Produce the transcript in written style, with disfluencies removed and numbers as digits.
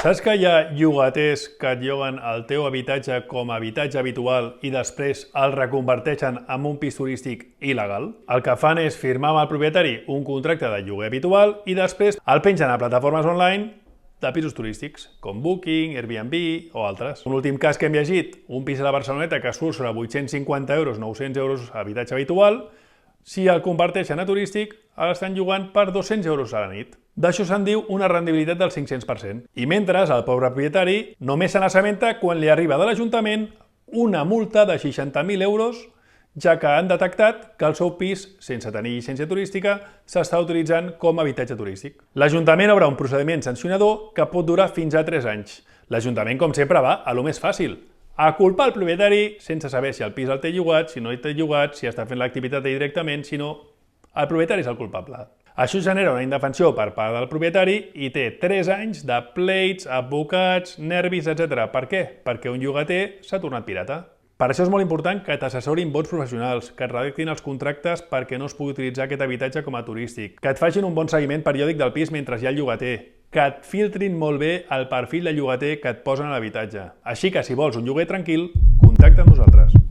Saps que hi ha llogaters que et lloguen el teu habitatge com a habitatge habitual i després el reconverteixen en un pis turístic il·legal? El que fan és firmar amb el propietari un contracte de lloguer habitual i després el pengen a plataformes online de pisos turístics, com Booking, Airbnb o altres. Un últim cas que hem llegit, un pis a la Barceloneta que surt sobre 850 euros, 900 euros habitatge habitual, si el converteixen a turístic, l'estan llogant per 200 euros a la nit. D'això se'n diu una rendibilitat del 500%. I mentre el pobre propietari només se n'assabenta quan li arriba de l'Ajuntament una multa de 60.000 euros, ja que han detectat que el seu pis, sense tenir llicència turística, s'està utilitzant com a habitatge turístic. L'Ajuntament obre un procediment sancionador que pot durar fins a 3 anys. L'Ajuntament, com sempre, va a lo més fàcil, a culpar el propietari sense saber si el pis el té llogat, si no el té llogat, si està fent l'activitat directament, si no, el propietari és el culpable. Això genera una indefensió per part del propietari i té 3 anys de pleits, advocats, nervis, etc. Per què? Perquè un llogater s'ha tornat pirata. Per això és molt important que t'assessorin bons professionals, que et redactin els contractes perquè no es pugui utilitzar aquest habitatge com a turístic, que et facin un bon seguiment periòdic del pis mentre hi ha el llogater, que et filtrin molt bé el perfil de llogater que et posen a l'habitatge. Així que si vols un lloguer tranquil, contacta amb nosaltres.